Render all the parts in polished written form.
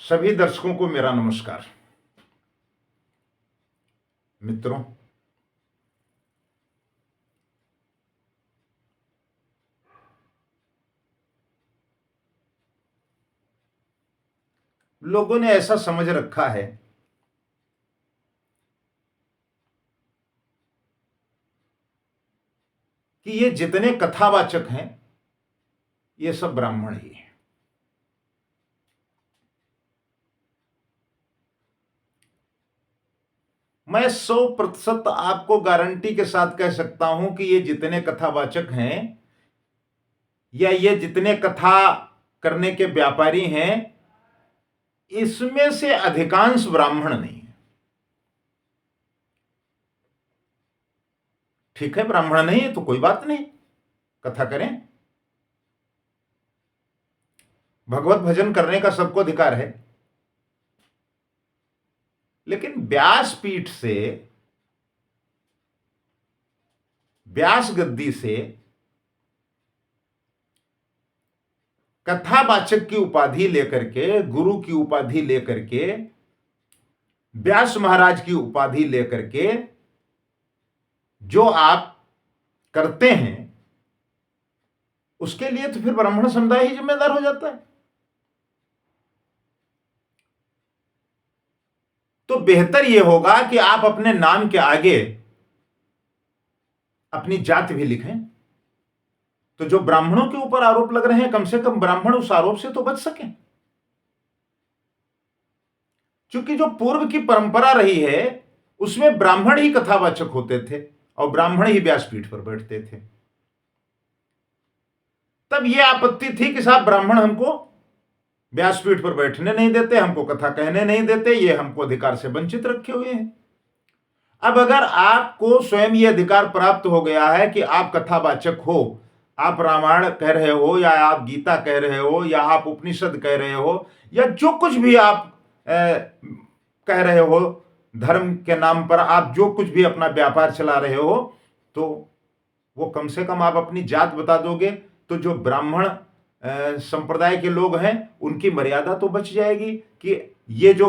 सभी दर्शकों को मेरा नमस्कार। मित्रों, लोगों ने ऐसा समझ रखा है कि ये जितने कथावाचक हैं ये सब ब्राह्मण ही हैं। मैं 100% आपको गारंटी के साथ कह सकता हूं कि ये जितने कथावाचक हैं या ये जितने कथा करने के व्यापारी हैं, इसमें से अधिकांश ब्राह्मण नहीं है। ठीक है, ब्राह्मण नहीं है तो कोई बात नहीं, कथा करें। भगवत भजन करने का सबको अधिकार है, लेकिन व्यासपीठ से, व्यास गद्दी से कथावाचक की उपाधि लेकर के, गुरु की उपाधि लेकर के, व्यास महाराज की उपाधि लेकर के जो आप करते हैं, उसके लिए तो फिर ब्राह्मण समुदाय ही जिम्मेदार हो जाता है। तो बेहतर यह होगा कि आप अपने नाम के आगे अपनी जाति भी लिखें, तो जो ब्राह्मणों के ऊपर आरोप लग रहे हैं, कम से कम ब्राह्मण उस आरोप से तो बच सकें। क्योंकि जो पूर्व की परंपरा रही है उसमें ब्राह्मण ही कथावाचक होते थे और ब्राह्मण ही व्यासपीठ पर बैठते थे। तब यह आपत्ति थी कि साहब ब्राह्मण हमको व्यासपीठ पर बैठने नहीं देते, हमको कथा कहने नहीं देते, ये हमको अधिकार से वंचित रखे हुए हैं। अब अगर आपको स्वयं ये अधिकार प्राप्त हो गया है कि आप कथावाचक हो, आप रामायण कह रहे हो या आप गीता कह रहे हो या आप उपनिषद कह रहे हो या जो कुछ भी आप कह रहे हो, धर्म के नाम पर आप जो कुछ भी अपना व्यापार चला रहे हो, तो वो कम से कम आप अपनी जात बता दोगे तो जो ब्राह्मण संप्रदाय के लोग हैं उनकी मर्यादा तो बच जाएगी कि ये जो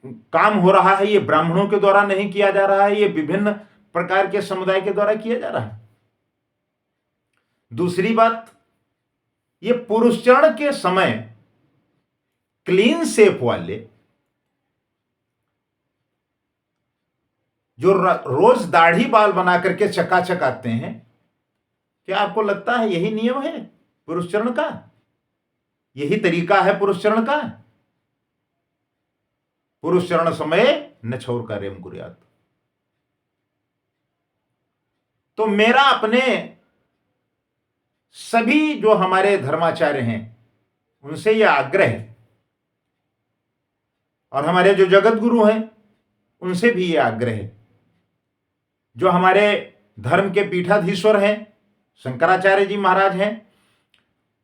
काम हो रहा है ये ब्राह्मणों के द्वारा नहीं किया जा रहा है, ये विभिन्न प्रकार के समुदाय के द्वारा किया जा रहा है। दूसरी बात, ये पुरुषचरण के समय क्लीन शेप वाले जो रोज दाढ़ी बाल बना करके चकाचक आते हैं, क्या आपको लगता है यही नियम है पुरुषचरण का? यही तरीका है पुरुषचरण का? पुरुषचरण समय न छोर का रेम गुरियात। तो मेरा अपने सभी जो हमारे धर्माचार्य हैं उनसे यह आग्रह है, और हमारे जो जगत गुरु हैं उनसे भी यह आग्रह है, जो हमारे धर्म के पीठाधीश्वर हैं, शंकराचार्य जी महाराज हैं,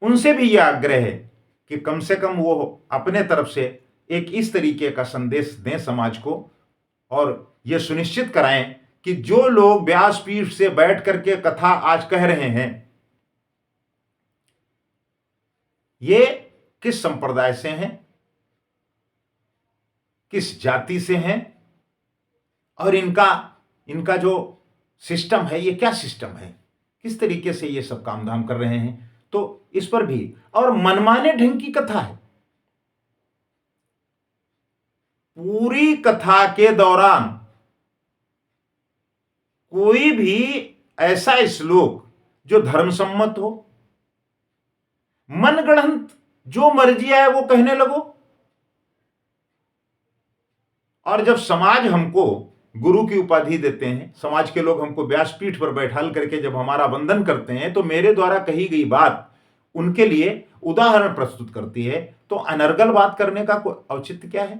उनसे भी यह आग्रह है कि कम से कम वो अपने तरफ से एक इस तरीके का संदेश दें समाज को, और यह सुनिश्चित कराएं कि जो लोग व्यासपीठ से बैठ करके कथा आज कह रहे हैं, ये किस संप्रदाय से हैं, किस जाति से हैं, और इनका जो सिस्टम है ये क्या सिस्टम है, किस तरीके से ये सब काम धाम कर रहे हैं। तो इस पर भी, और मनमाने ढंग की कथा है। पूरी कथा के दौरान कोई भी ऐसा श्लोक जो धर्मसम्मत हो, मनगढ़ंत जो मर्जी आए वो कहने लगो। और जब समाज हमको गुरु की उपाधि देते हैं, समाज के लोग हमको व्यासपीठ पर बैठाल करके जब हमारा वंदन करते हैं, तो मेरे द्वारा कही गई बात उनके लिए उदाहरण प्रस्तुत करती है। तो अनर्गल बात करने का कोई औचित्य क्या है?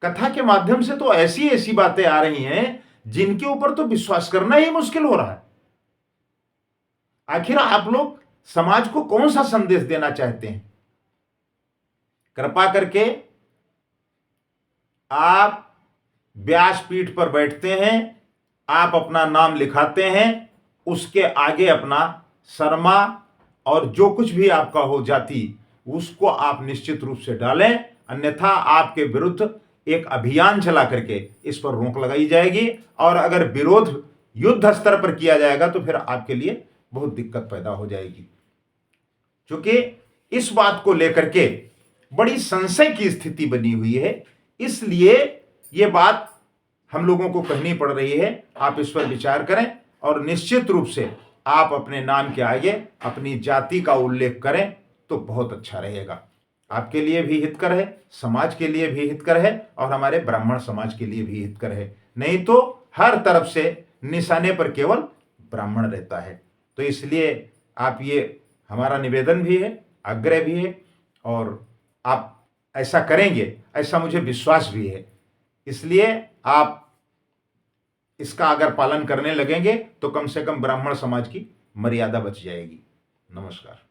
कथा के माध्यम से तो ऐसी ऐसी बातें आ रही हैं जिनके ऊपर तो विश्वास करना ही मुश्किल हो रहा है। आखिर आप लोग समाज को कौन सा संदेश देना चाहते हैं? कृपा करके आप व्यासपीठ पर बैठते हैं, आप अपना नाम लिखाते हैं, उसके आगे अपना शर्मा और जो कुछ भी आपका हो जाति, उसको आप निश्चित रूप से डालें, अन्यथा आपके विरुद्ध एक अभियान चला करके इस पर रोक लगाई जाएगी। और अगर विरोध युद्ध स्तर पर किया जाएगा तो फिर आपके लिए बहुत दिक्कत पैदा हो जाएगी। क्योंकि इस बात को लेकर के बड़ी संशय की स्थिति बनी हुई है, इसलिए यह बात हम लोगों को कहनी पड़ रही है। आप इस पर विचार करें और निश्चित रूप से आप अपने नाम के आगे अपनी जाति का उल्लेख करें तो बहुत अच्छा रहेगा। आपके लिए भी हितकर है, समाज के लिए भी हितकर है और हमारे ब्राह्मण समाज के लिए भी हितकर है। नहीं तो हर तरफ से निशाने पर केवल ब्राह्मण रहता है। तो इसलिए आप ये हमारा निवेदन भी है, आग्रह भी है, और आप ऐसा करेंगे ऐसा मुझे विश्वास भी है। इसलिए आप इसका अगर पालन करने लगेंगे तो कम से कम ब्राह्मण समाज की मर्यादा बच जाएगी। नमस्कार।